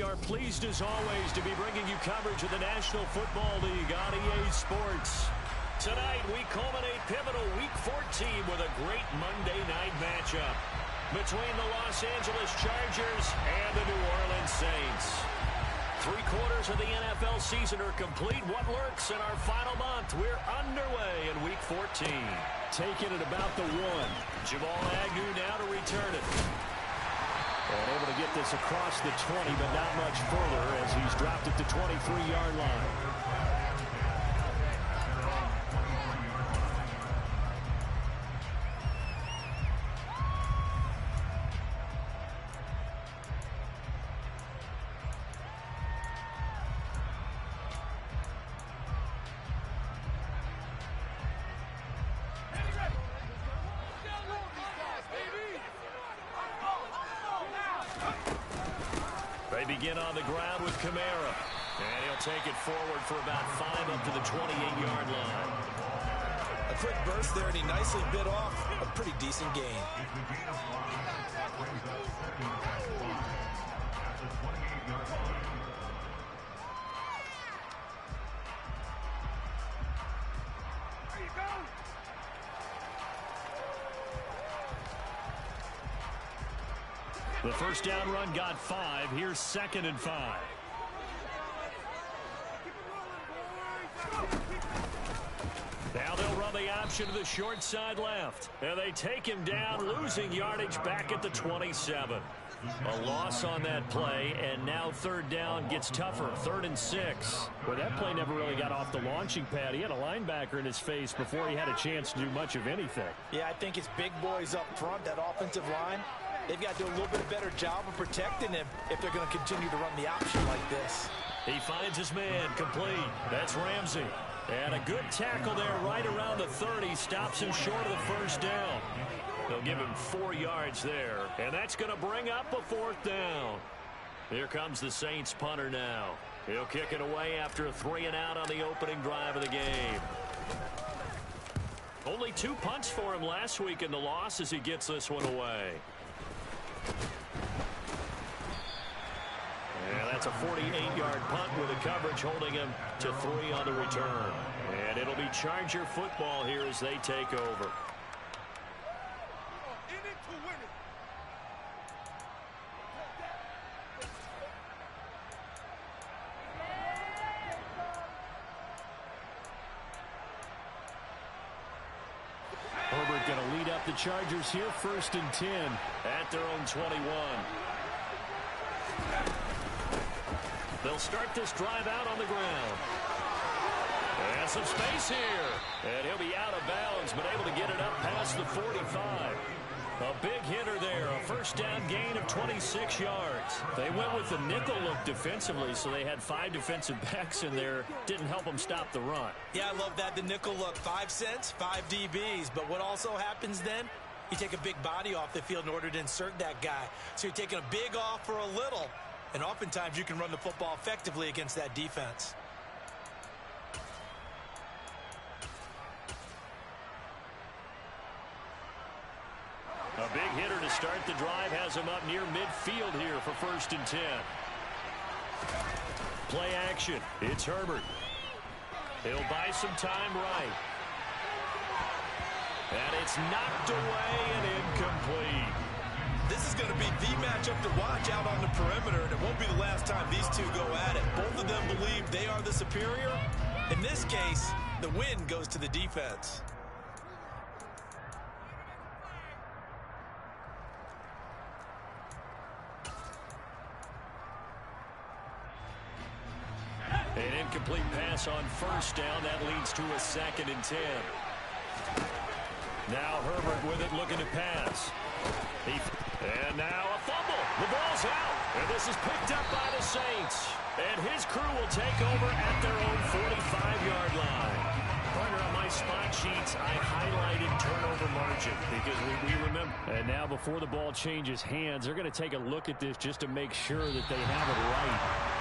we are pleased as always to be bringing you coverage of the National Football League on EA Sports. Tonight, we culminate pivotal Week 14 with a great Monday night matchup between the Los Angeles Chargers and the New Orleans Saints. 3/4 of the NFL season are complete. What lurks in our final month? We're underway in Week 14. Taking it about the 1. Jamal Agnew now to return it. And able to get this across the 20, but not much further as he's dropped it to 23-yard line. They begin on the ground with Kamara. And he'll take it forward for about 5 up to the 28-yard line. A quick burst there, and he nicely bit off a pretty decent gain. The first down run got 5. Here's 2nd and 5. Now they'll run the option to the short side left. And they take him down, losing yardage back at the 27. A loss on that play, and now 3rd down gets tougher. 3rd and 6. Well, that play never really got off the launching pad. He had a linebacker in his face before he had a chance to do much of anything. Yeah, I think it's big boys up front, that offensive line. They've got to do a little bit better job of protecting him if they're going to continue to run the option like this. He finds his man complete. That's Ramsey. And a good tackle there right around the 30. Stops him short of the first down. They'll give him 4 yards there. And that's going to bring up a 4th down. Here comes the Saints punter now. He'll kick it away after a 3-and-out on the opening drive of the game. Only 2 punts for him last week in the loss as he gets this one away. And that's a 48-yard punt with the coverage holding him to 3 on the return. And it'll be Charger football here as they take over. Herbert going to lead up the Chargers here, 1st and 10. At their own 21. They'll start this drive out on the ground. And some space here. And he'll be out of bounds, but able to get it up past the 45. A big hitter there. A 1st down gain of 26 yards. They went with the nickel look defensively, so they had 5 defensive backs in there. Didn't help them stop the run. Yeah, I love that. The nickel look. 5 cents, 5 DBs. But what also happens then? You take a big body off the field in order to insert that guy. So you're taking a big off for a little. And oftentimes you can run the football effectively against that defense. A big hitter to start the drive has him up near midfield here for 1st and 10. Play action. It's Herbert. He'll buy some time right. And it's knocked away and incomplete. This is going to be the matchup to watch out on the perimeter, and it won't be the last time these two go at it. Both of them believe they are the superior. In this case, the win goes to the defense. An incomplete pass on 1st down. That leads to a 2nd and 10. Now Herbert with it, looking to pass. And now a fumble. The ball's out. And this is picked up by the Saints. And his crew will take over at their own 45-yard line. Partner, on my spot sheets, I highlighted turnover margin because we remember. And now before the ball changes hands, they're going to take a look at this just to make sure that they have it right.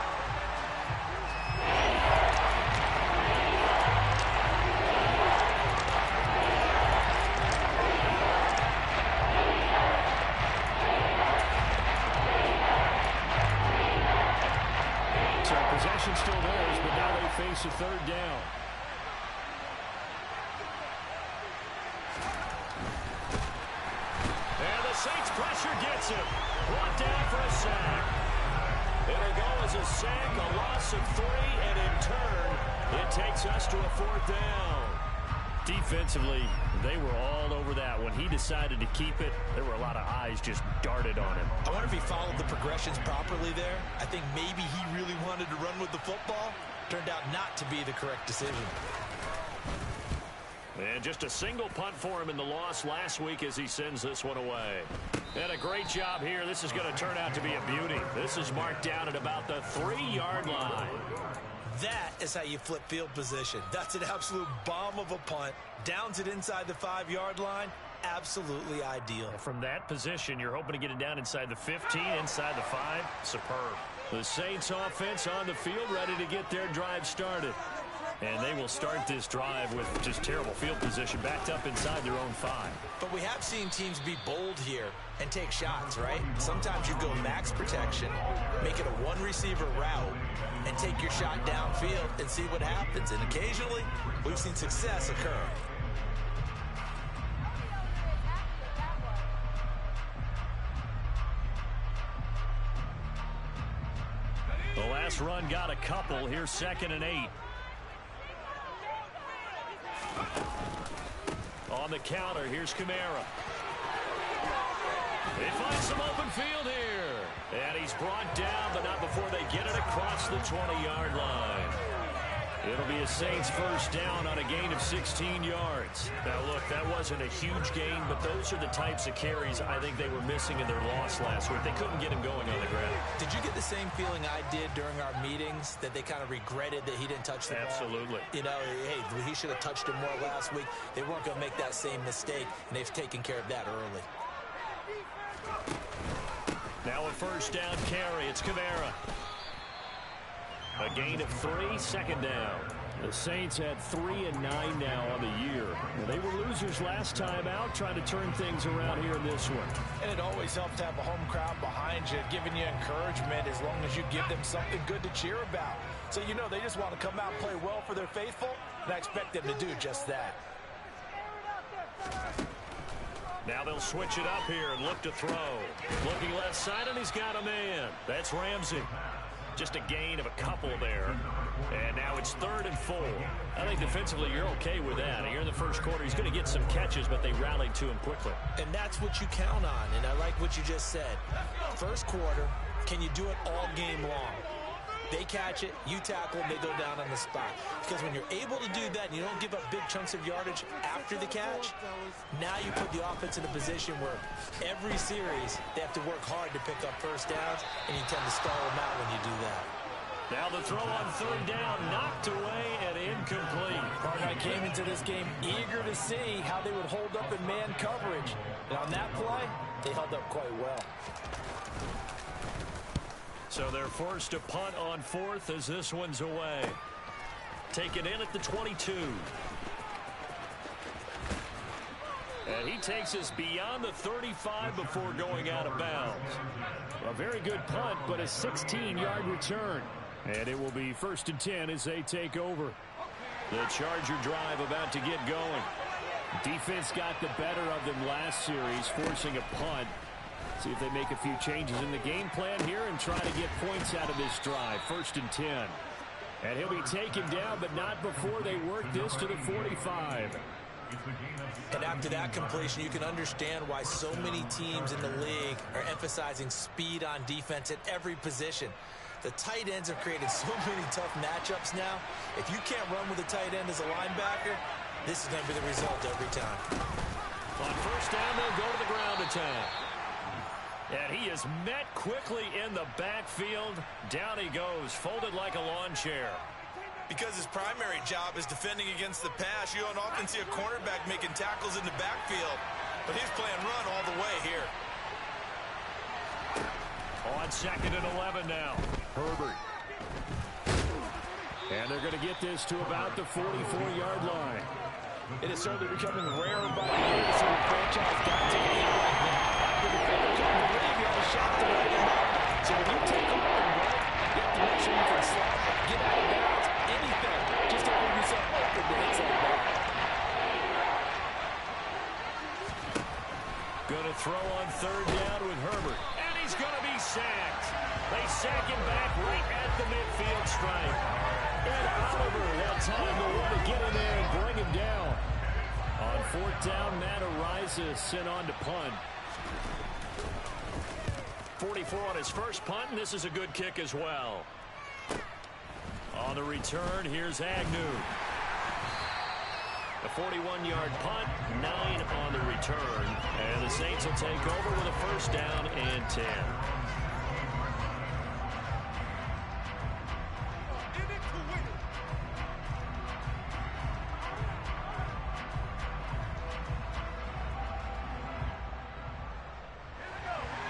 third down. And the Saints pressure gets him. Brought down for a sack. It'll go as a sack, a loss of 3, and in turn, it takes us to a fourth down. Defensively, they were all over that. When he decided to keep it, there were a lot of eyes just darted on him. I wonder if he followed the progressions properly there. I think maybe he really wanted to run with the football. Turned out not to be the correct decision. And just a single punt for him in the loss last week as he sends this one away. And a great job here. This is going to turn out to be a beauty. This is marked down at about the 3-yard line. That is how you flip field position. That's an absolute bomb of a punt. Downs it inside the 5-yard line. Absolutely ideal. From that position, you're hoping to get it down inside the 15, inside the 5. Superb. The Saints offense on the field, ready to get their drive started. And they will start this drive with just terrible field position, backed up inside their own 5. But we have seen teams be bold here and take shots, right? Sometimes you go max protection, make it a one-receiver route, and take your shot downfield and see what happens. And occasionally, we've seen success occur. The last run got a couple. Here's 2nd and 8. On the counter, here's Kamara. They find some open field here. And he's brought down, but not before they get it across the 20-yard line. It'll be a Saints first down on a gain of 16 yards. Now, look, that wasn't a huge gain, but those are the types of carries I think they were missing in their loss last week. They couldn't get him going on the ground. Did you get the same feeling I did during our meetings, that they kind of regretted that he didn't touch the ball? Absolutely. You know, hey, he should have touched him more last week. They weren't going to make that same mistake, and they've taken care of that early. Now a first down carry. It's Kamara. A gain of 3, 2nd down. The Saints had 3 and 9 now on the year. They were losers last time out, trying to turn things around here in this one. And it always helps to have a home crowd behind you, giving you encouragement as long as you give them something good to cheer about. So you know they just want to come out and play well for their faithful, and I expect them to do just that. Now they'll switch it up here and look to throw. Looking left side, and he's got a man. That's Ramsey. Just a gain of a couple there. And now it's 3rd and 4. I think defensively you're okay with that. Here in the first quarter, he's going to get some catches, but they rallied to him quickly. And that's what you count on, and I like what you just said. First quarter, can you do it all game long? They catch it, you tackle, and they go down on the spot. Because when you're able to do that and you don't give up big chunks of yardage after the catch, now you put the offense in a position where every series they have to work hard to pick up first downs, and you tend to stall them out when you do that. Now the throw on 3rd down, knocked away and incomplete. Partner, I came into this game eager to see how they would hold up in man coverage. And on that play, they held up quite well. So they're forced to punt on 4th as this one's away. Taken in at the 22. And he takes us beyond the 35 before going out of bounds. A very good punt, but a 16-yard return. And it will be 1st and 10 as they take over. The Charger drive about to get going. Defense got the better of them last series, forcing a punt. See if they make a few changes in the game plan here and try to get points out of this drive. 1st and 10. And he'll be taken down, but not before they work this to the 45. And after that completion, you can understand why so many teams in the league are emphasizing speed on defense at every position. The tight ends have created so many tough matchups now. If you can't run with a tight end as a linebacker, this is going to be the result every time. On 1st down, they'll go to the ground attack. And he is met quickly in the backfield. Down he goes, folded like a lawn chair. Because his primary job is defending against the pass, you don't often see a cornerback making tackles in the backfield. But he's playing run all the way here. On 2nd and 11 now. Herbert. And they're going to get this to about the 44-yard line. It is certainly becoming rarer by the years, so the franchise got to the end right now. After the defender come to the league, you have a shot to light him up. So when you take off and run, you have to make sure you can slide, get out of bounds, anything. Just throw on third down with Herbert. And he's going to be sacked. They sack him back right at the midfield stripe. And Oliver that time the one to get in there and bring him down. On fourth down, Matt Ariza sent on to punt. 44 on his first punt, and this is a good kick as well. On the return, here's Agnew. A 41-yard punt, 9 on the return. And the Saints will take over with a first down and 10.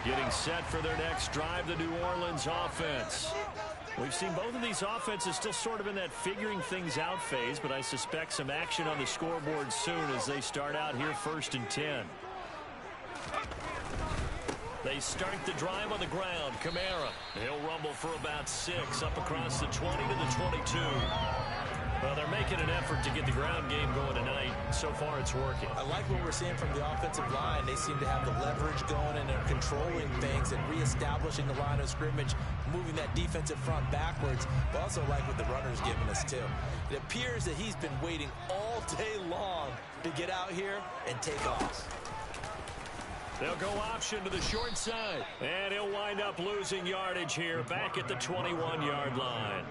Getting set for their next drive, the New Orleans offense. We've seen both of these offenses still sort of in that figuring things out phase, but I suspect some action on the scoreboard soon as they start out here first and 10. They start the drive on the ground. Kamara, he'll rumble for about 6 up across the 20 to the 22. Well, they're making an effort to get the ground game going tonight. So far, it's working. I like what we're seeing from the offensive line. They seem to have the leverage going, and they're controlling things and reestablishing the line of scrimmage, moving that defensive front backwards. But also like what the runner's giving us, too. It appears that he's been waiting all day long to get out here and take off. They'll go option to the short side. And he'll wind up losing yardage here back at the 21-yard line.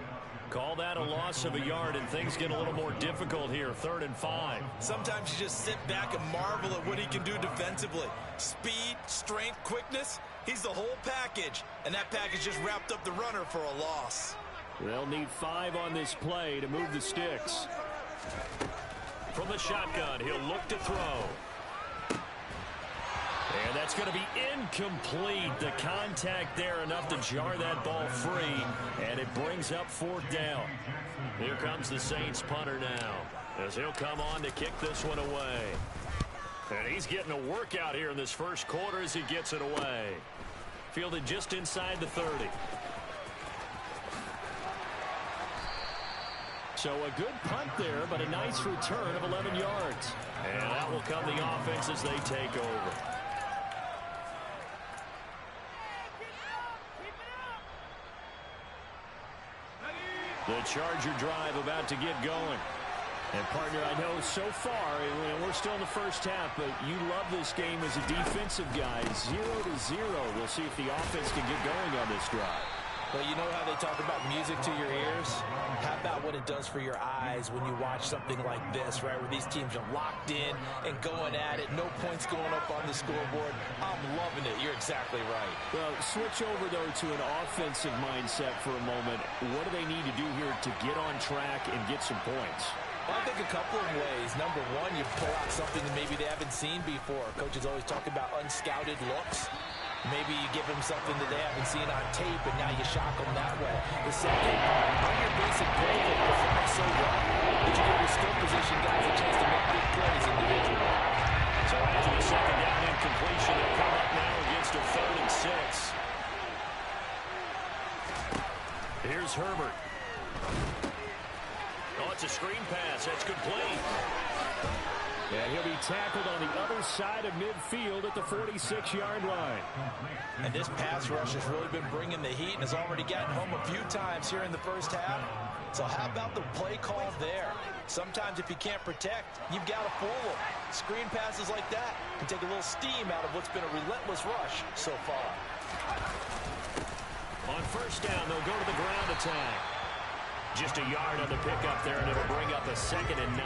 Call that a loss of a yard, and things get a little more difficult here, 3rd and 5. Sometimes you just sit back and marvel at what he can do defensively. Speed, strength, quickness, he's the whole package. And that package just wrapped up the runner for a loss. They'll need 5 on this play to move the sticks. From the shotgun, he'll look to throw. And that's going to be incomplete. The contact there enough to jar that ball free. And it brings up 4th down. Here comes the Saints punter now, as he'll come on to kick this one away. And he's getting a workout here in this first quarter as he gets it away. Fielded just inside the 30. So a good punt there, but a nice return of 11 yards. And that will come the offense as they take over. The Charger drive about to get going. And, partner, I know so far, we're still in the first half, but you love this game as a defensive guy. 0-0. We'll see if the offense can get going on this drive. Well, you know how they talk about music to your ears? How about what it does for your eyes when you watch something like this, right, where these teams are locked in and going at it, no points going up on the scoreboard. I'm loving it. You're exactly right. Well, switch over, though, to an offensive mindset for a moment. What do they need to do here to get on track and get some points? Well, I think a couple of ways. Number one, you pull out something that maybe they haven't seen before. Coaches always talk about unscouted looks. Maybe you give them something that they haven't seen on tape, and now you shock them that way. The second, on your basic play that performs so well, that you give your skill position guys a chance to make big plays individually. So after the second down incompletion, they'll come up now against a 3rd and 6. Here's Herbert. Oh, it's a screen pass. That's complete. And he'll be tackled on the other side of midfield at the 46-yard line. And this pass rush has really been bringing the heat and has already gotten home a few times here in the first half. So how about the play call there? Sometimes if you can't protect, you've got to fool them. Screen passes like that can take a little steam out of what's been a relentless rush so far. On first down, they'll go to the ground attack. Just a yard on the pickup there, and it'll bring up a 2nd and 9.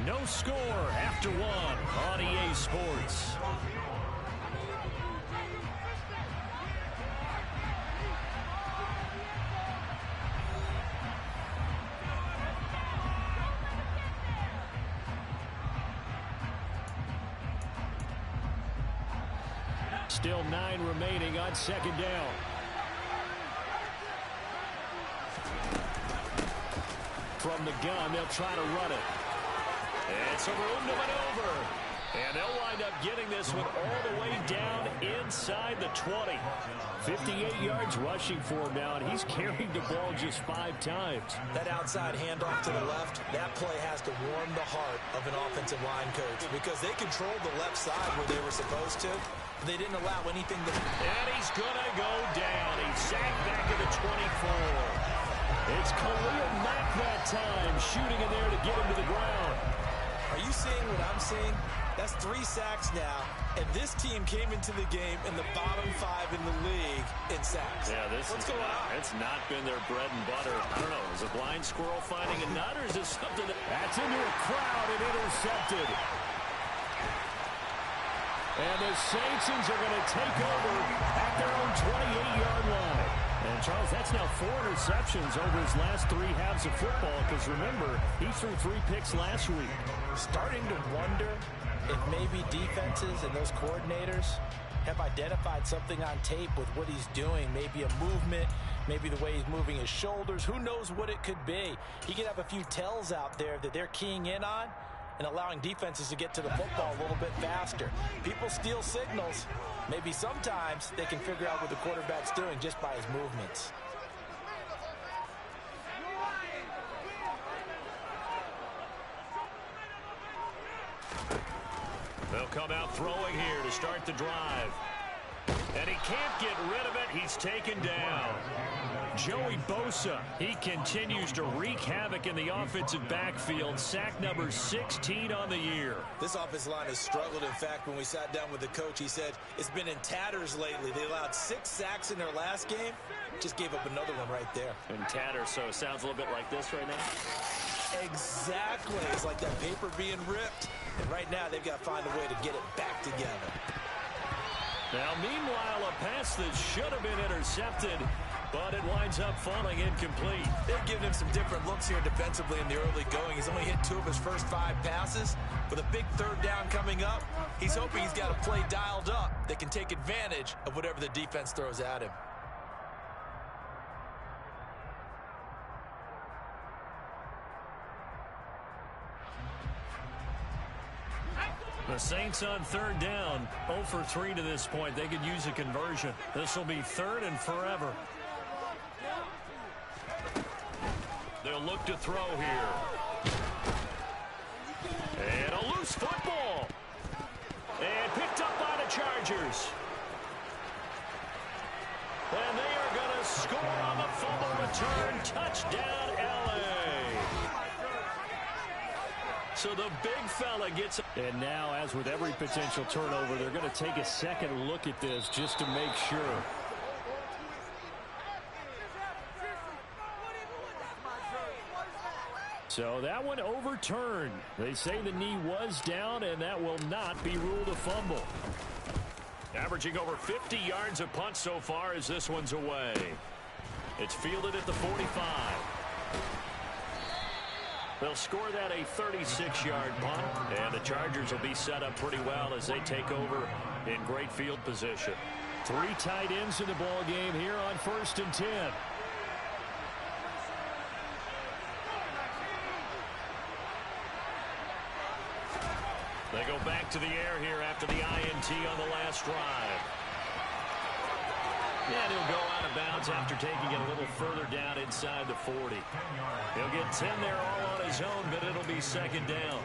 No score after 1 on EA Sports. Still 9 remaining on 2nd down. From the gun, they'll try to run it. It's a room to maneuver. And they'll wind up getting this one all the way down inside the 20. 58 yards rushing for him now, and he's carried the ball just 5 times. That outside handoff to the left, that play has to warm the heart of an offensive line coach because they controlled the left side where they were supposed to. They didn't allow anything to... And he's going to go down. He's sacked back at the 24. It's Khalil Mack that time, shooting in there to get him to the ground. Are you seeing what I'm seeing? That's 3 sacks now, and this team came into the game in the bottom 5 in the league in sacks. Yeah, What's going on? It's not been their bread and butter. I don't know, is a blind squirrel finding a nut, or is this something That's into a crowd and intercepted. And the Saints are going to take over at their own 28-yard line. And, Charles, that's now 4 interceptions over his last 3 halves of football, because, remember, he threw 3 picks last week. Starting to wonder if maybe defenses and those coordinators have identified something on tape with what he's doing. Maybe a movement, maybe the way he's moving his shoulders. Who knows what it could be? He could have a few tells out there that they're keying in on and allowing defenses to get to the football a little bit faster. People steal signals. Maybe sometimes they can figure out what the quarterback's doing just by his movements. They'll come out throwing here to start the drive. And he can't get rid of it. He's taken down. Joey Bosa, he continues to wreak havoc in the offensive backfield. Sack number 16 on the year. This offensive line has struggled. In fact, when we sat down with the coach, he said it's been in tatters lately. They allowed 6 sacks in their last game. Just gave up another one right there. In tatters, so it sounds a little bit like this right now. Exactly. It's like that paper being ripped. And right now, they've got to find a way to get it back together. Now, meanwhile, a pass that should have been intercepted, but it winds up falling incomplete. They've given him some different looks here defensively in the early going. He's only hit 2 of his first 5 passes. With a big 3rd down coming up, he's hoping he's got a play dialed up that can take advantage of whatever the defense throws at him. The Saints on 3rd down, 0 for 3 to this point. They could use a conversion. This will be 3rd and forever. They'll look to throw here. And a loose football. And picked up by the Chargers. And they are going to score on the fumble return. Touchdown, L.A. So the big fella gets... And now, as with every potential turnover, they're going to take a second look at this just to make sure. So that one overturned. They say the knee was down, and that will not be ruled a fumble. Averaging over 50 yards a punt so far as this one's away. It's fielded at the 45. They'll score that a 36-yard punt, and the Chargers will be set up pretty well as they take over in great field position. 3 tight ends in the ball game here on 1st and 10. They go back to the air here after the INT on the last drive. And he'll go out of bounds after taking it a little further down inside the 40. He'll get 10 there all on his own, but it'll be 2nd down.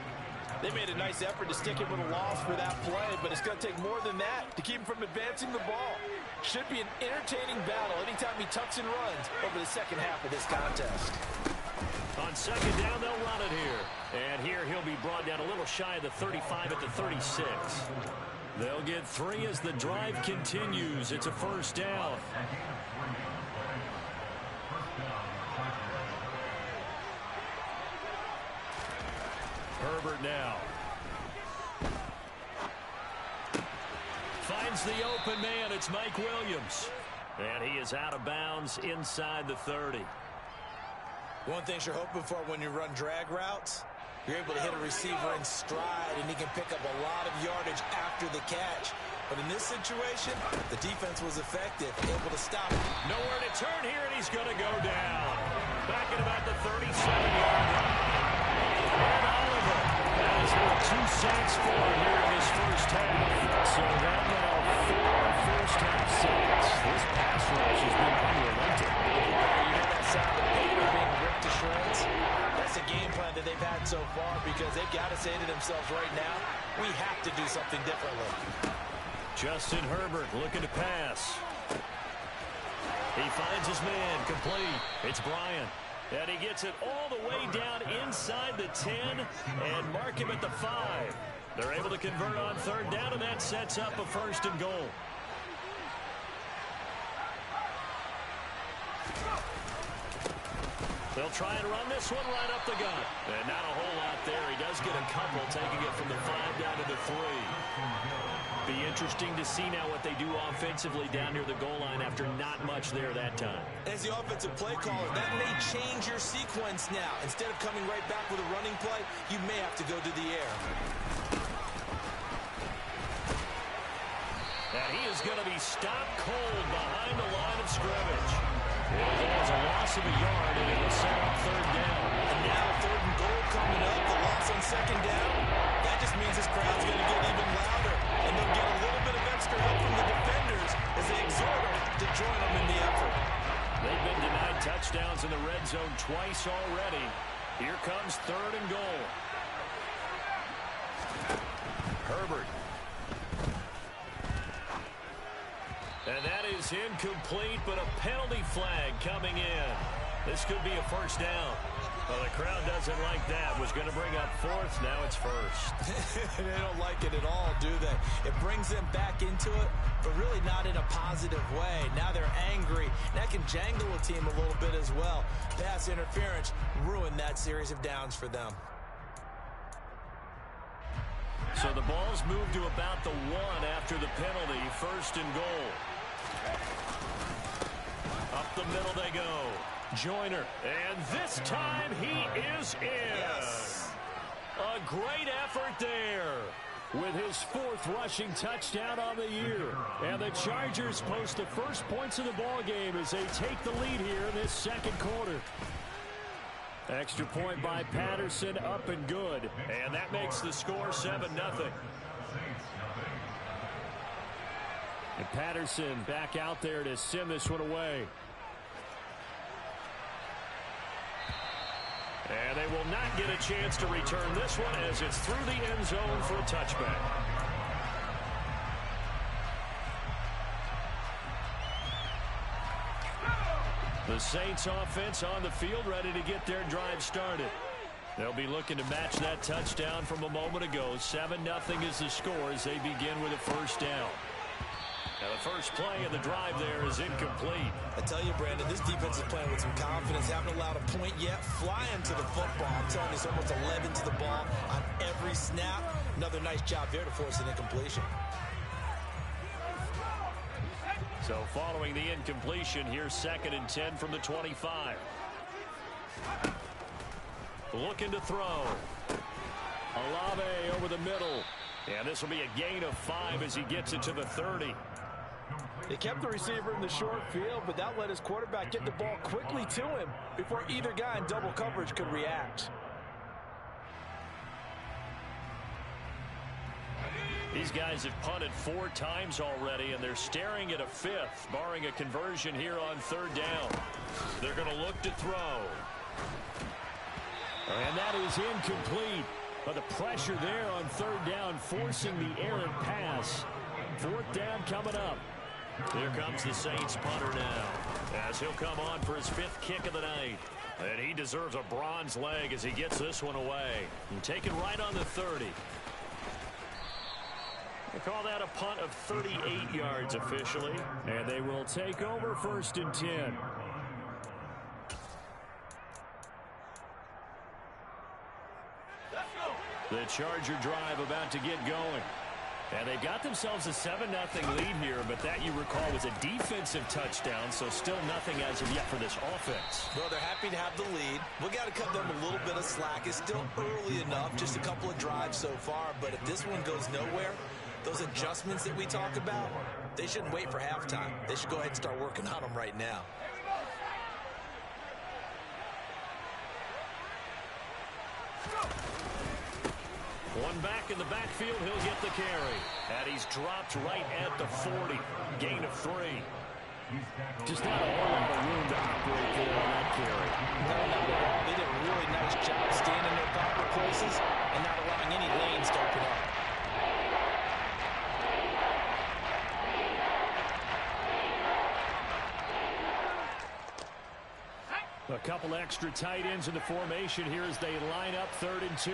They made a nice effort to stick him with a loss for that play, but it's going to take more than that to keep him from advancing the ball. Should be an entertaining battle anytime he tucks and runs over the second half of this contest. On 2nd down, they'll run it here. And here he'll be brought down a little shy of the 35 at the 36. They'll get 3 as the drive continues. It's a 1st down. Herbert now. Finds the open man. It's Mike Williams. And he is out of bounds inside the 30. One thing you're hoping for when you run drag routes, you're able to hit a receiver in stride, and he can pick up a lot of yardage after the catch. But in this situation, the defense was effective, able to stop him. Nowhere to turn here, and he's going to go down. Back at about the 37-yard line. And Oliver. As there are 2 sacks for him here in this first half. So that now 4 first-half sacks. This pass rush has been unrelenting. You hear that sound of paper being ripped to shreds? That's the game plan that they've had so far because they've got to say to themselves right now, we have to do something differently. Justin Herbert looking to pass. He finds his man, complete. It's Bryant. And he gets it all the way down inside the 10 and mark him at the 5. They're able to convert on 3rd down, and that sets up a 1st and goal. They'll try and run this one right up the gut. And not a whole lot there. He does get a couple, taking it from the 5 down to the 3. Be interesting to see now what they do offensively down near the goal line after not much there that time. As the offensive play caller, that may change your sequence now. Instead of coming right back with a running play, you may have to go to the air. And he is going to be stopped cold behind the line of scrimmage. There's a loss of a yard, and it will set up 3rd down. And now 3rd and goal coming up, the loss on 2nd down. That just means this crowd's going to get even louder. And they'll get a little bit of extra help from the defenders as they exhort them to join them in the effort. They've been denied touchdowns in the red zone twice already. Here comes 3rd and goal. Herbert. And that is incomplete, but a penalty flag coming in. This could be a 1st down. Well, the crowd doesn't like that. Was going to bring up 4th. Now it's 1st. They don't like it at all, do they? It brings them back into it, but really not in a positive way. Now they're angry. That can jangle a team a little bit as well. Pass interference ruined that series of downs for them. So the ball's moved to about the 1 after the penalty. 1st and goal. Up the middle they go. Joyner. And this time he is in. Yes. A great effort there. With his 4th rushing touchdown on the year. And the Chargers post the first points of the ball game as they take the lead here in this 2nd quarter. Extra point by Patterson, up and good. And that makes the score 7-0. And Patterson back out there to send this one away. And they will not get a chance to return this one as it's through the end zone for a touchback. The Saints offense on the field ready to get their drive started. They'll be looking to match that touchdown from a moment ago. 7-0 is the score as they begin with a 1st down. Now the first play of the drive there is incomplete. I tell you, Brandon, this defense is playing with some confidence. Haven't allowed a point yet. Flying to the football. I'm telling you, it's almost 11 to the ball on every snap. Another nice job there to force an incompletion. So following the incompletion, here's 2nd and 10 from the 25. Looking to throw. Olave over the middle. And this will be a gain of 5 as he gets it to the 30. They kept the receiver in the short field, but that let his quarterback get the ball quickly to him before either guy in double coverage could react. These guys have punted 4 times already, and they're staring at a 5th, barring a conversion here on 3rd down. They're going to look to throw. And that is incomplete. But the pressure there on 3rd down, forcing the errant pass. 4th down coming up. Here comes the Saints punter now, as he'll come on for his 5th kick of the night. And he deserves a bronze leg as he gets this one away. And taken right on the 30. They call that a punt of 38 yards officially. And they will take over 1st and 10. The Charger drive about to get going. And they've got themselves a 7-0 lead here, but that, you recall, was a defensive touchdown, so still nothing as of yet for this offense. Well, they're happy to have the lead. We got to cut them a little bit of slack. It's still early enough, just a couple of drives so far, but if this one goes nowhere, those adjustments that we talk about, they shouldn't wait for halftime. They should go ahead and start working on them right now. One back in the backfield, he'll get the carry. And he's dropped right at the 40. Gain of 3. Just not a whole lot of room to operate there on that carry. No, not at all. They did a really nice job staying in their proper places and not allowing any lanes to open up. A couple extra tight ends in the formation here as they line up 3rd and 2.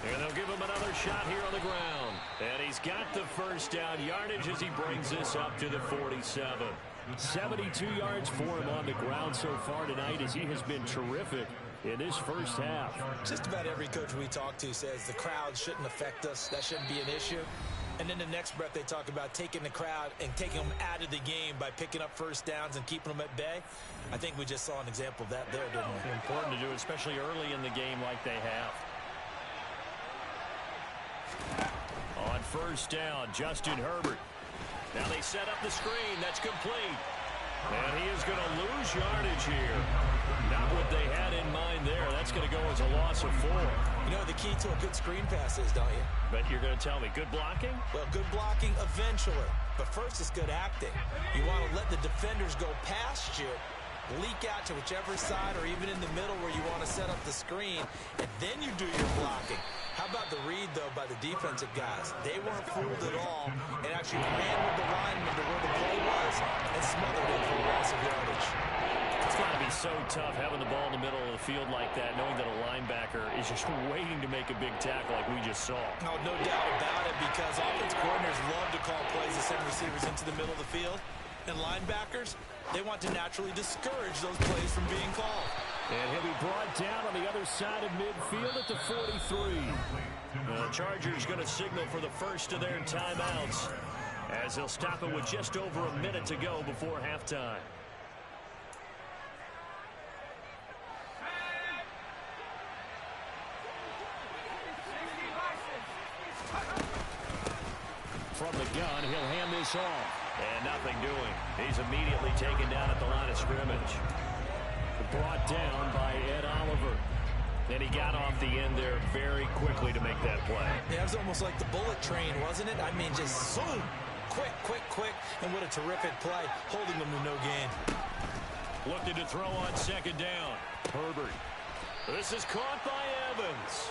And they'll give him another shot here on the ground. And he's got the first down yardage as he brings this up to the 47. 72 yards for him on the ground so far tonight as he has been terrific in this first half. Just about every coach we talk to says the crowd shouldn't affect us. That shouldn't be an issue. And then the next breath they talk about taking the crowd and taking them out of the game by picking up first downs and keeping them at bay. I think we just saw an example of that there, didn't we? Important to do, especially early in the game like they have. On first down, Justin Herbert. Now they set up the screen. That's complete. And he is going to lose yardage here. Not what they had in mind there. That's going to go as a loss of 4. You know what the key to a good screen pass is, don't you? But you're going to tell me, good blocking? Well, good blocking eventually. But first it's good acting. You want to let the defenders go past you, leak out to whichever side or even in the middle where you want to set up the screen, and then you do your blocking. How about the read, though, by the defensive guys? They weren't fooled at all and actually ran with the lineman to where the play was and smothered it for a loss of yardage. It's got to be so tough having the ball in the middle of the field like that, knowing that a linebacker is just waiting to make a big tackle like we just saw. Oh, no doubt about it, because offense coordinators love to call plays to send receivers into the middle of the field. And linebackers, they want to naturally discourage those plays from being called. And he'll be brought down on the other side of midfield at the 43. The Chargers going to signal for the first of their timeouts as they'll stop it with just over a minute to go before halftime. From the gun, he'll hand this off. And nothing doing. He's immediately taken down at the line of scrimmage. Brought down by Ed Oliver. And he got off the end there very quickly to make that play. Yeah, it was almost like the bullet train, wasn't it? I mean, just zoom. Quick, quick, quick. And what a terrific play, holding them to no gain. Looking to throw on second down. Herbert. This is caught by Evans.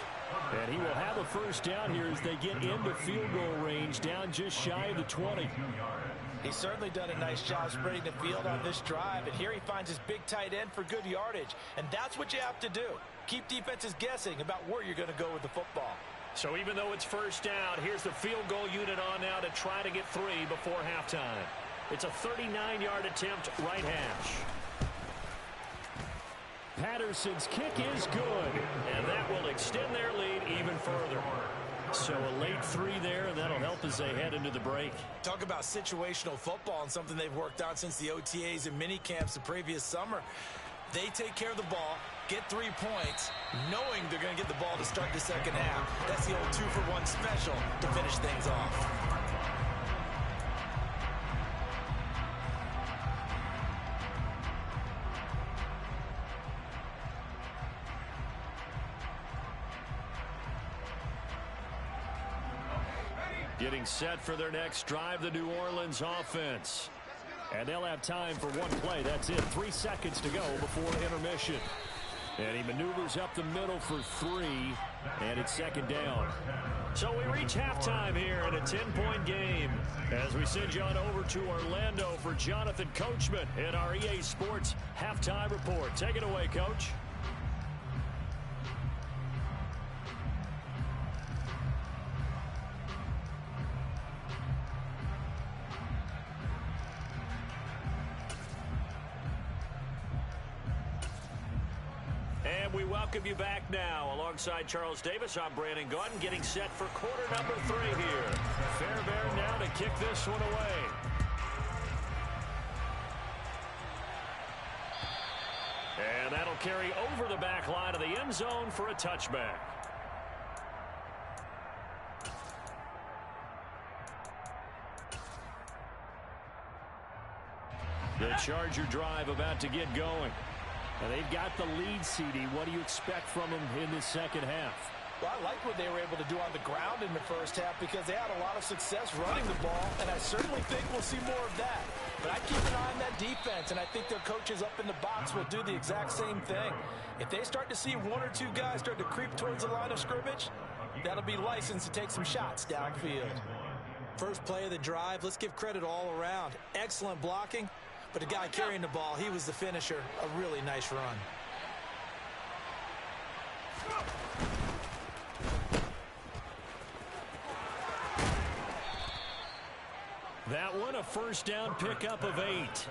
And he will have a first down here as they get into field goal range, down just shy of the 20. He's certainly done a nice job spreading the field on this drive, and here he finds his big tight end for good yardage. And that's what you have to do. Keep defenses guessing about where you're going to go with the football. So even though it's first down, here's the field goal unit on now to try to get 3 before halftime. It's a 39-yard attempt, right hash. Patterson's kick is good. And that will extend their lead even further. So a late 3 there, and that'll help as they head into the break. Talk about situational football and something they've worked on since the OTAs and mini camps the previous summer. They take care of the ball, get 3 points, knowing they're going to get the ball to start the second half. That's the old 2-for-1 special to finish things off. Getting set for their next drive, the New Orleans offense. And they'll have time for one play. That's it. 3 seconds to go before intermission. And he maneuvers up the middle for 3, and it's second down. So we reach halftime here in a 10-point game as we send you on over to Orlando for Jonathan Coachman in our EA Sports Halftime Report. Take it away, Coach. We welcome you back now. Alongside Charles Davis, I'm Brandon Gautin, getting set for quarter number 3 here. Fairbairn now to kick this one away. And that'll carry over the back line of the end zone for a touchback. The Charger drive about to get going. Now they've got the lead, CD. What do you expect from them in this second half? Well, I like what they were able to do on the ground in the first half because they had a lot of success running the ball, and I certainly think we'll see more of that. But I keep an eye on that defense, and I think their coaches up in the box will do the exact same thing. If they start to see one or two guys start to creep towards the line of scrimmage, that'll be licensed to take some shots downfield. First play of the drive, let's give credit all around. Excellent blocking, but the guy carrying the ball, he was the finisher. A really nice run. That one, a first down pickup of 8.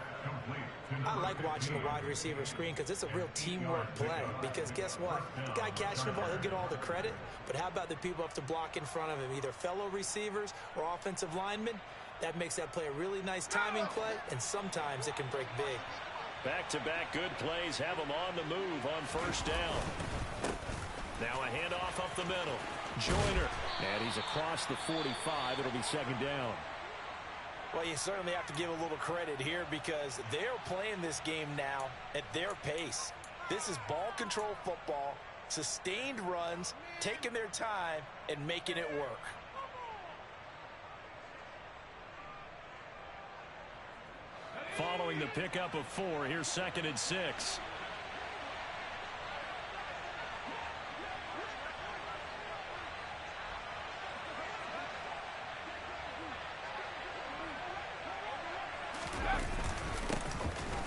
I like watching the wide receiver screen because it's a real teamwork play. Because guess what? The guy catching the ball, he'll get all the credit. But how about the people have to block in front of him, either fellow receivers or offensive linemen? That makes that play a really nice timing play, and sometimes it can break big. Back-to-back good plays have them on the move on first down. Now a handoff up the middle. Joyner. And he's across the 45. It'll be second down. Well, you certainly have to give a little credit here because they're playing this game now at their pace. This is ball control football, sustained runs, taking their time, and making it work. Following the pickup of 4, here's 2nd and 6.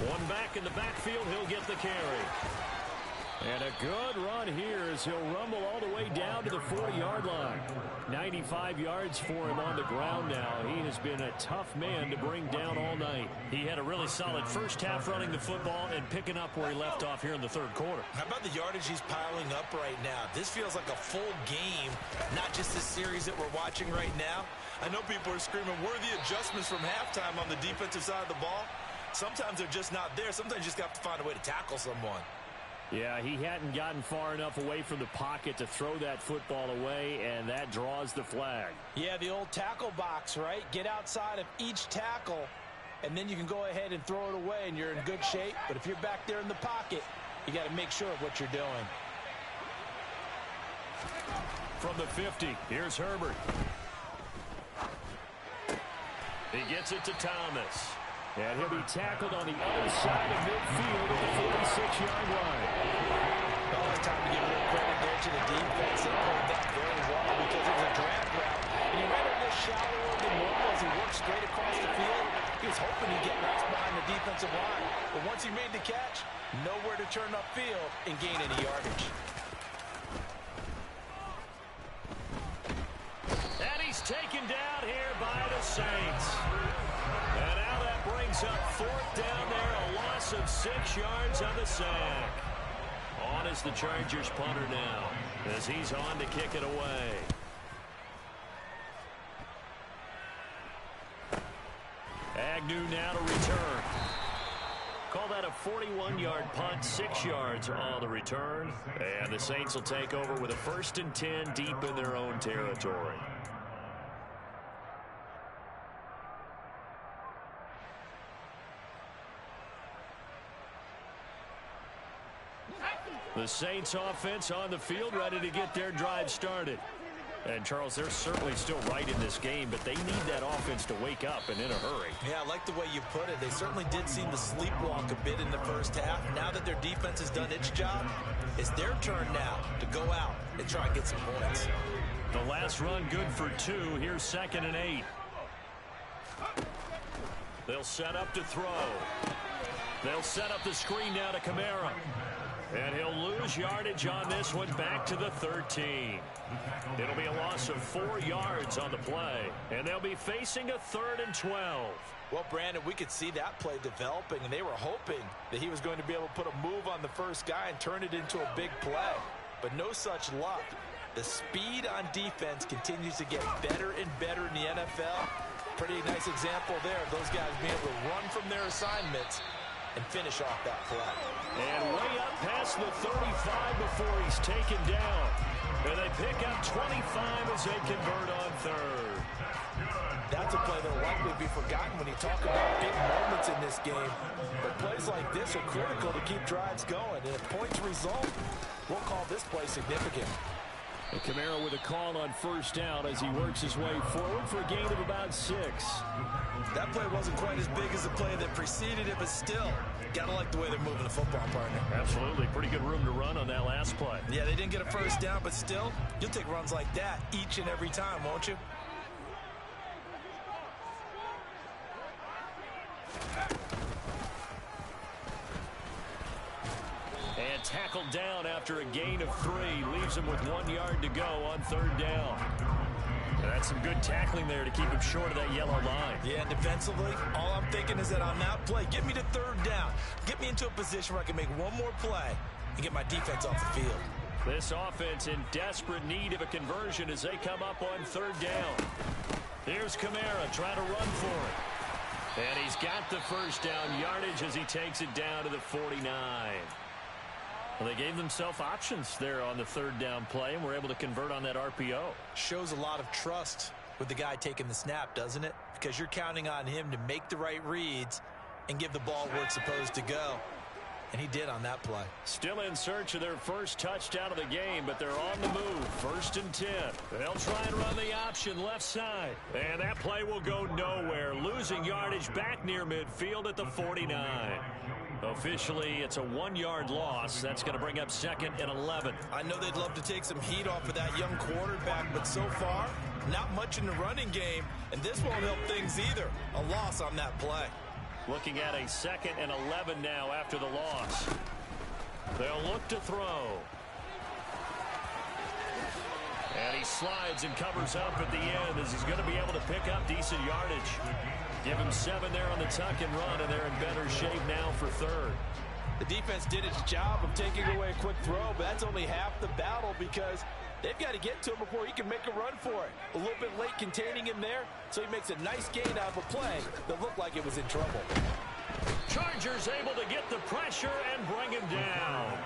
One back in the backfield, he'll get the carry. And a good run here as he'll rumble all the way down to the 40-yard line. 95 yards for him on the ground now. He has been a tough man to bring down all night. He had a really solid first half running the football and picking up where he left off here in the third quarter. How about the yardage he's piling up right now? This feels like a full game, not just this series that we're watching right now. I know people are screaming, where are the adjustments from halftime on the defensive side of the ball? Sometimes they're just not there. Sometimes you just have to find a way to tackle someone. Yeah, he hadn't gotten far enough away from the pocket to throw that football away, and that draws the flag. Yeah, the old tackle box, right? Get outside of each tackle, and then you can go ahead and throw it away, and you're in good shape. But if you're back there in the pocket, you got to make sure of what you're doing. From the 50, here's Herbert. He gets it to Thomas. And he'll be tackled on the other side of midfield at the 46-yard line. Well, it's time to give a little credit there to the defense. They played that very well because it was a drag route. And he ran a little shallower than normal as he worked straight across the field. He was hoping he'd get nice behind the defensive line. But once he made the catch, nowhere to turn upfield and gain any yardage. And he's taken down here by the Saints. And now that brings up 4th down there, a loss of 6 yards on the sack. On is the Chargers punter now, as he's on to kick it away. Agnew now to return. Call that a 41-yard punt, 6 yards on the return. And the Saints will take over with a 1st and 10 deep in their own territory. The Saints offense on the field ready to get their drive started. And, Charles, they're certainly still right in this game, but they need that offense to wake up and in a hurry. Yeah, I like the way you put it. They certainly did seem to sleepwalk a bit in the first half. Now that their defense has done its job, it's their turn now to go out and try and get some points. The last run good for 2. Here's 2nd and 8. They'll set up to throw. They'll set up the screen now to Kamara. And he'll lose yardage on this one back to the 13. It'll be a loss of 4 yards on the play. And they'll be facing a 3rd and 12. Well, Brandon, we could see that play developing, and they were hoping that he was going to be able to put a move on the first guy and turn it into a big play. But no such luck. The speed on defense continues to get better and better in the NFL. Pretty nice example there of those guys being able to run from their assignments and finish off that play. And way up past the 35 before he's taken down. And they pick up 25 as they convert on third. That's a play that will likely be forgotten when you talk about big moments in this game. But plays like this are critical to keep drives going. And if points result, we'll call this play significant. And Kamara with a call on first down as he works his way forward for a gain of about 6. That play wasn't quite as big as the play that preceded it, but still, gotta like the way they're moving the football, partner. Absolutely. Pretty good room to run on that last play. Yeah, they didn't get a first down, but still, you'll take runs like that each and every time, won't you? And tackled down after a gain of 3. Leaves him with 1 yard to go on third down. And that's some good tackling there to keep him short of that yellow line. Yeah, and defensively, all I'm thinking is that on that play, get me to third down. Get me into a position where I can make one more play and get my defense off the field. This offense in desperate need of a conversion as they come up on third down. Here's Kamara trying to run for it. And he's got the first down yardage as he takes it down to the 49. Well, they gave themselves options there on the third down play and were able to convert on that RPO. Shows a lot of trust with the guy taking the snap, doesn't it? Because you're counting on him to make the right reads and give the ball where it's supposed to go. And he did on that play. Still in search of their first touchdown of the game, but they're on the move. 1st and 10. They'll try and run the option left side. And that play will go nowhere. Losing yardage back near midfield at the 49. Officially, it's a 1-yard loss. That's going to bring up 2nd and 11. I know they'd love to take some heat off of that young quarterback, but so far, not much in the running game, and this won't help things either. A loss on that play. Looking at a 2nd and 11 now after the loss. They'll look to throw. And he slides and covers up at the end as he's going to be able to pick up decent yardage. Give him 7 there on the tuck and run, and they're in better shape now for third. The defense did its job of taking away a quick throw, but that's only half the battle because they've got to get to him before he can make a run for it. A little bit late containing him there, so he makes a nice gain out of a play that looked like it was in trouble. Chargers able to get the pressure and bring him down.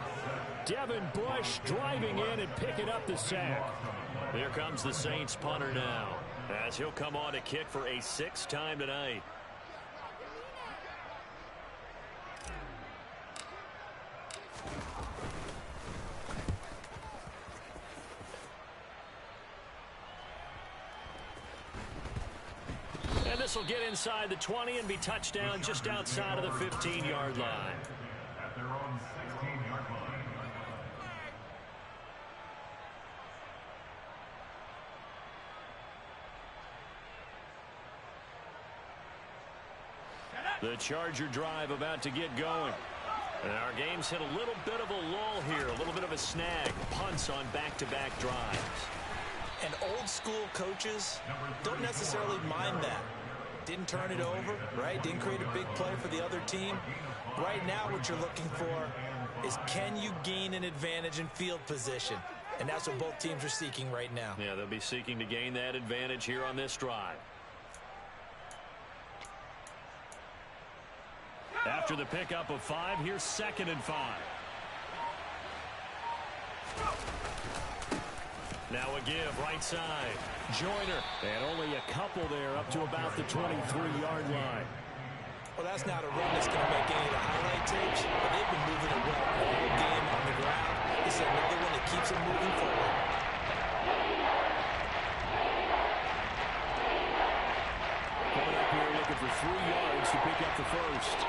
Devin Bush driving in and picking up the sack. Here comes the Saints punter now, as he'll come on to kick for a 6th time tonight. And this will get inside the 20 and be touchdown just outside of the 15-yard line. At their own 16-yard line. The Charger drive about to get going. And our game's hit a little bit of a lull here, a little bit of a snag. Punts on back-to-back drives. And old-school coaches don't necessarily mind that. Didn't turn it over, right? Didn't create a big play for the other team. Right now what you're looking for is can you gain an advantage in field position? And that's what both teams are seeking right now. Yeah, they'll be seeking to gain that advantage here on this drive. After the pickup of 5, here's 2nd and 5. Now a give, right side. Joyner. And only a couple there up to about the 23-yard line. Well, that's not a run that's going to make any of the highlight tapes, but they've been moving it well the whole game on the ground. This is another one that keeps them moving forward. Coming up here looking for 3 yards to pick up the first.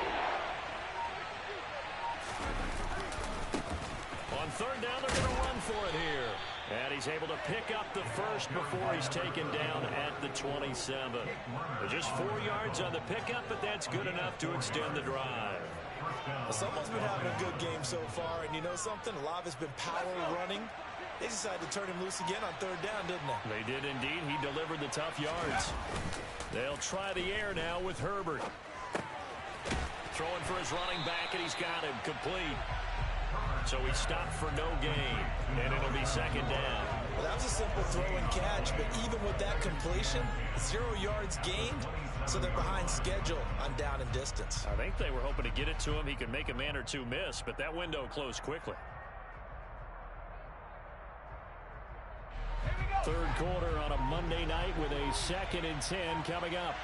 On third down, they're going to run for it here. And he's able to pick up the first before he's taken down at the 27. Just 4 yards on the pickup, but that's good enough to extend the drive. Well, someone's been having a good game so far, and you know something? A lot of it's been power running. They decided to turn him loose again on third down, didn't they? They did indeed. He delivered the tough yards. They'll try the air now with Herbert. Throwing for his running back, and he's got him complete. So he stopped for no gain, and it'll be 2nd down. Well, that was a simple throw and catch, but even with that completion, 0 yards gained, so they're behind schedule on down and distance. I think they were hoping to get it to him. He could make a man or two miss, but that window closed quickly. Third quarter on a Monday night with a 2nd and 10 coming up.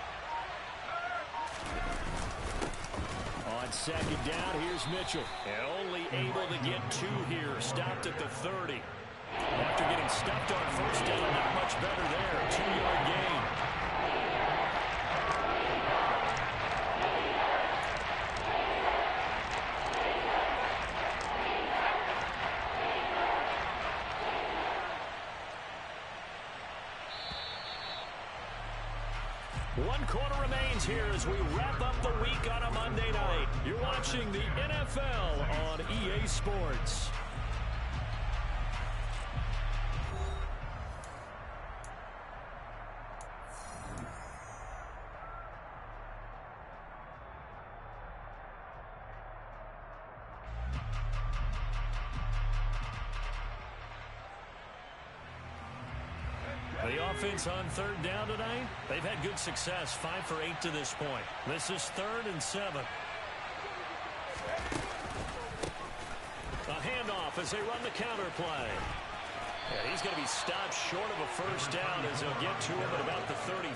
On 2nd down, here's Mitchell. And only able to get 2 here. Stopped at the 30. After getting stuffed on 1st down, not much better there. 2-yard gain. One quarter remains here as we wrap up the week on a Monday night. You're watching the NFL on EA Sports. The offense on 3rd down tonight, they've had good success, 5 for 8 to this point. This is 3rd and 7. A handoff as they run the counter play. And he's going to be stopped short of a 1st down as he'll get to him at about the 33.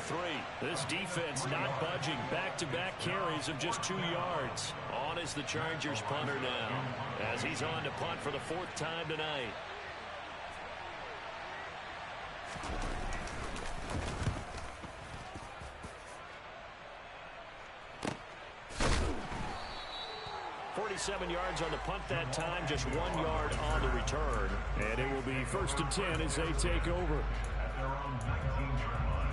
This defense not budging. Back-to-back carries of just 2 yards. On is the Chargers punter now as he's on to punt for the 4th time tonight. .47 yards on the punt that time, just 1 yard on the return. And it will be 1st and 10 as they take over. At their own 19-yard line.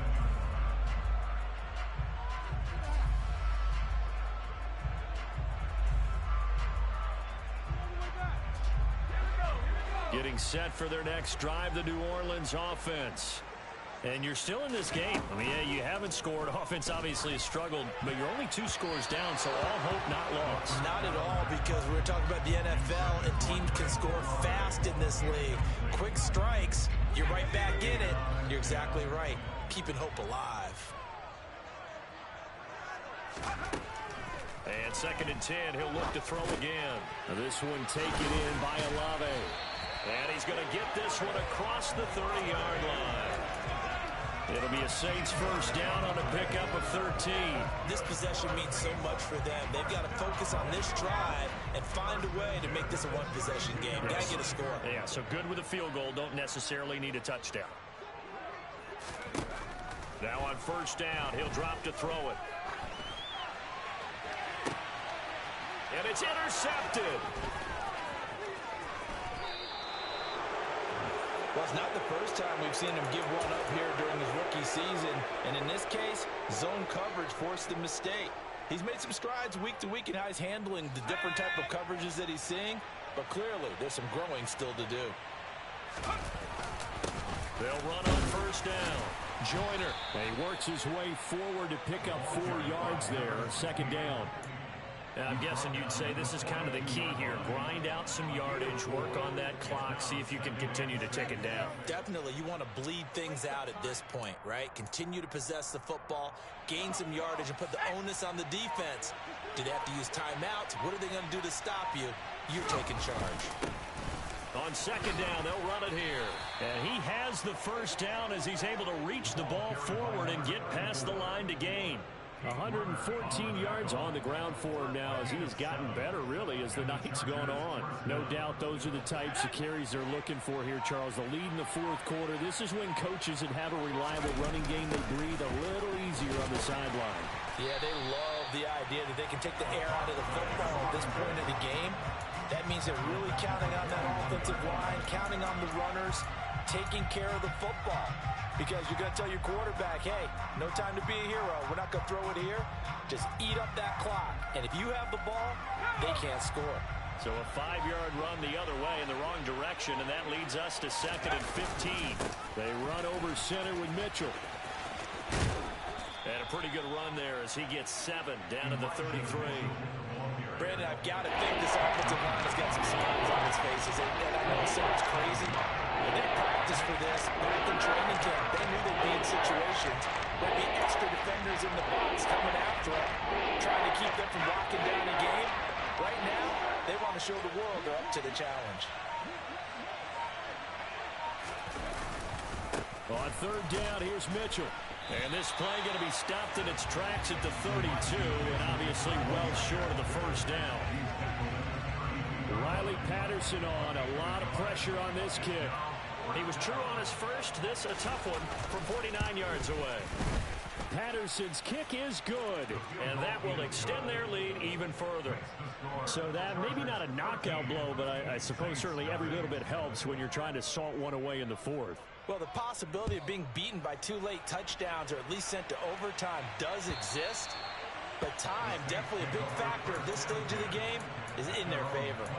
Getting set for their next drive, the New Orleans offense. And you're still in this game. I mean, yeah, you haven't scored. Offense obviously has struggled, but you're only 2 scores down, so all hope not lost. Not at all, because we're talking about the NFL, and teams can score fast in this league. Quick strikes, you're right back in it. You're exactly right. Keeping hope alive. And 2nd and 10, he'll look to throw again. This one taken in by Olave. And he's going to get this one across the 30-yard line. It'll be a Saints 1st down on a pickup of 13. This possession means so much for them. They've got to focus on this drive and find a way to make this a one-possession game. Yes. Got to get a score. Yeah, so good with a field goal. Don't necessarily need a touchdown. Now on 1st down, he'll drop to throw it. And it's intercepted. Well, it's not the first time we've seen him give one up here during his rookie season. And in this case, zone coverage forced the mistake. He's made some strides week to week in how he's handling the different type of coverages that he's seeing. But clearly, there's some growing still to do. They'll run on 1st down. Joyner. He works his way forward to pick up 4 yards there. 2nd down. I'm guessing you'd say this is kind of the key here. Grind out some yardage, work on that clock, see if you can continue to take it down. Definitely, you want to bleed things out at this point, right? Continue to possess the football, gain some yardage, and put the onus on the defense. Do they have to use timeouts? What are they going to do to stop you? You're taking charge. On 2nd down, they'll run it here. And he has the 1st down as he's able to reach the ball forward and get past the line to gain. 114 yards on the ground for him now as he has gotten better, really, as the night's gone on. No doubt those are the types of carries they're looking for here, Charles. The lead in the 4th quarter. This is when coaches that have a reliable running game, they breathe a little easier on the sideline. Yeah, they love the idea that they can take the air out of the football at this point of the game. That means they're really counting on that offensive line, counting on the runners, taking care of the football. Because you're going to tell your quarterback, hey, no time to be a hero. We're not going to throw it here. Just eat up that clock. And if you have the ball, they can't score. So a 5-yard run the other way in the wrong direction, and that leads us to 2nd and 15. They run over center with Mitchell. And a pretty good run there as he gets 7 down to the 33. Brandon, I've got to think this offensive line has got some smiles on his faces. And I know it sounds crazy, but they practice practice for this back in training camp. They knew they'd be in situations where there'd be extra defenders in the box coming after them, trying to keep them from locking down a game. Right now, they want to show the world they're up to the challenge. On third down, here's Mitchell. And this play going to be stopped in its tracks at the 32, and obviously well short of the first down. Riley Patterson on. A lot of pressure on this kick. He was true on his first. This a tough one from 49 yards away. Patterson's kick is good. And that will extend their lead even further. So that maybe not a knockout blow, but I suppose certainly every little bit helps when you're trying to salt one away in the fourth. Well, the possibility of being beaten by 2 late touchdowns or at least sent to overtime does exist. But time, definitely a big factor at this stage of the game, is in their favor.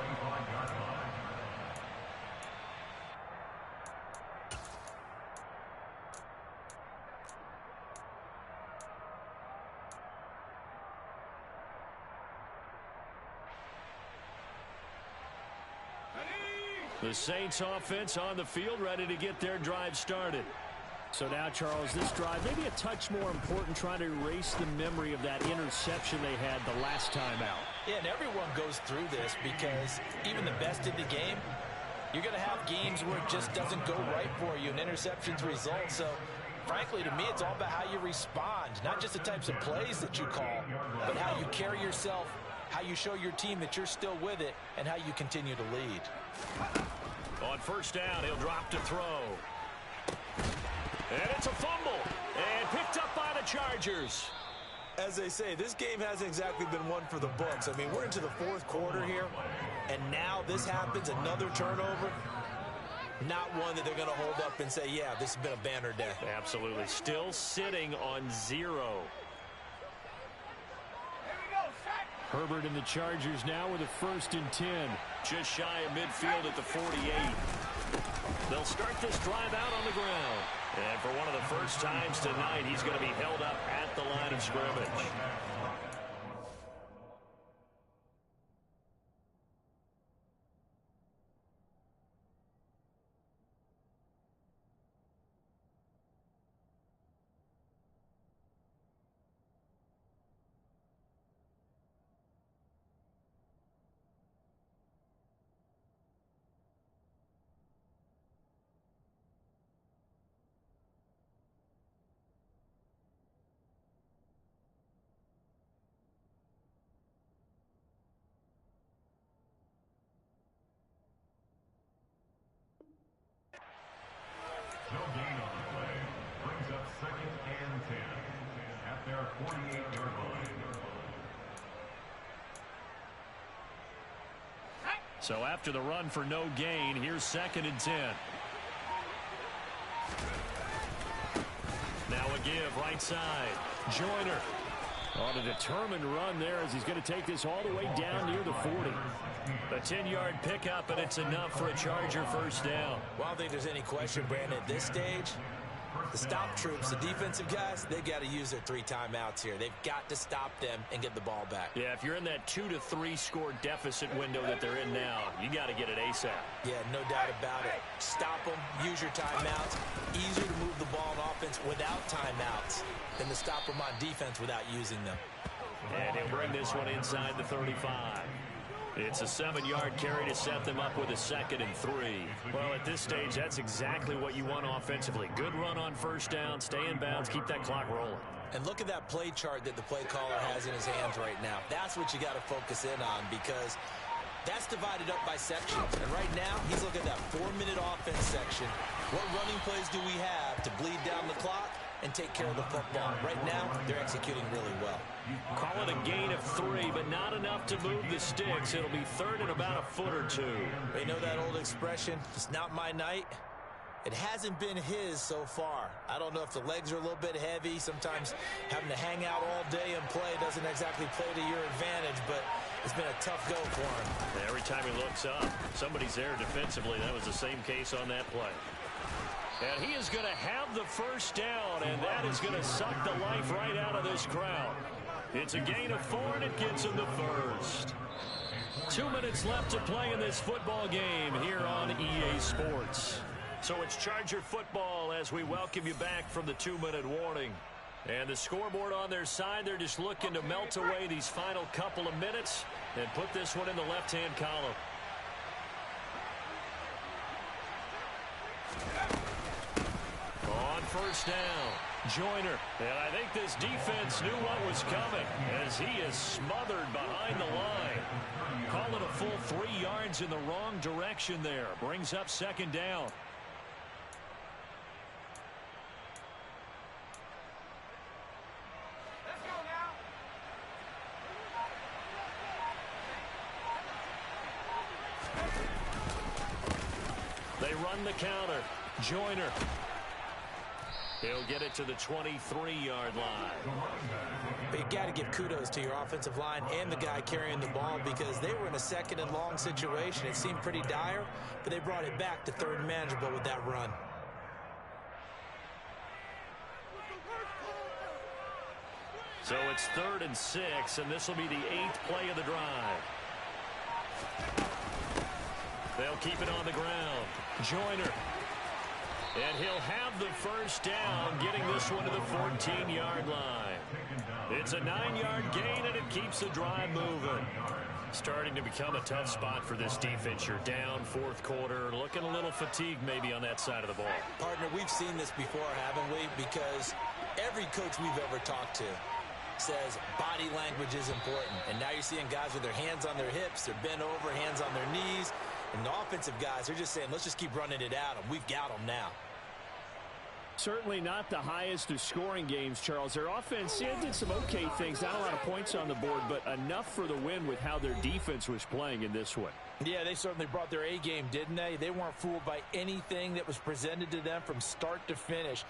The Saints offense on the field, ready to get their drive started. So now, Charles, this drive maybe a touch more important, trying to erase the memory of that interception they had the last time out. Yeah, and everyone goes through this because even the best in the game, you're going to have games where it just doesn't go right for you and interceptions result. So, frankly, to me, it's all about how you respond, not just the types of plays that you call, but how you carry yourself, how you show your team that you're still with it, and how you continue to lead. On first down, he'll drop to throw. And it's a fumble. And picked up by the Chargers. As they say, this game hasn't exactly been one for the books. I mean, we're into the fourth quarter here, and now this happens, another turnover. Not one that they're going to hold up and say, yeah, this has been a banner day. Absolutely. Still sitting on 0. Herbert and the Chargers now with a 1st and 10. Just shy of midfield at the 48. They'll start this drive out on the ground. And for one of the first times tonight, he's going to be held up at the line of scrimmage. No gain on the play. Brings up 2nd and 10 at their 48-yard line. So after the run for no gain, here's 2nd and 10. Now a give right side. Joyner on a determined run there as he's going to take this all the way down near the 40. A 10-yard pickup, and it's enough for a Charger first down. Well, I don't think there's any question, Brandon, at this stage, the stop troops, the defensive guys, they've got to use their 3 timeouts here. They've got to stop them and get the ball back. Yeah, if you're in that 2 to 3 score deficit window that they're in now, you got to get it ASAP. Yeah, no doubt about it. Stop them, use your timeouts. Easier to move the ball on offense without timeouts than to stop them on defense without using them. And he'll bring this one inside the 35. It's a 7-yard carry to set them up with a 2nd and 3. Well, at this stage, that's exactly what you want offensively. Good run on first down, stay in bounds, keep that clock rolling. And look at that play chart that the play caller has in his hands right now. That's what you got to focus in on because that's divided up by sections. And right now, he's looking at that 4-minute offense section. What running plays do we have to bleed down the clock and take care of the football? Right now, they're executing really well. Call it a gain of 3, but not enough to move the sticks. It'll be 3rd and about a foot or 2. You know that old expression, it's not my night? It hasn't been his so far. I don't know if the legs are a little bit heavy. Sometimes having to hang out all day and play doesn't exactly play to your advantage, but it's been a tough go for him. Every time he looks up, somebody's there defensively. That was the same case on that play. And he is going to have the first down, and that is going to suck the life right out of this crowd. It's a gain of 4, and it gets him the first. 2 minutes left to play in this football game here on EA Sports. So it's Charger football as we welcome you back from the 2-minute warning. And the scoreboard on their side, they're just looking to melt away these final couple of minutes and put this one in the left-hand column. On first down, Joyner. And I think this defense knew what was coming as he is smothered behind the line. Call it a full 3 yards in the wrong direction there. Brings up second down. They run the counter. Joyner. He'll get it to the 23-yard line. But you got to give kudos to your offensive line and the guy carrying the ball because they were in a second and long situation. It seemed pretty dire, but they brought it back to third and manageable with that run. So it's 3rd and 6, and this will be the 8th play of the drive. They'll keep it on the ground. Joyner. And he'll have the first down, getting this one to the 14-yard line. It's a 9-yard gain, and it keeps the drive moving. Starting to become a tough spot for this defense. You're down 4th quarter, looking a little fatigued maybe on that side of the ball. Partner, we've seen this before, haven't we? Because every coach we've ever talked to says body language is important. And now you're seeing guys with their hands on their hips, they're bent over, hands on their knees. And the offensive guys, they're just saying, let's just keep running it at them. We've got them now. Certainly not the highest of scoring games, Charles. Their offense did some okay things. Not a lot of points on the board, but enough for the win with how their defense was playing in this one. Yeah, they certainly brought their A game, didn't they? They weren't fooled by anything that was presented to them from start to finish.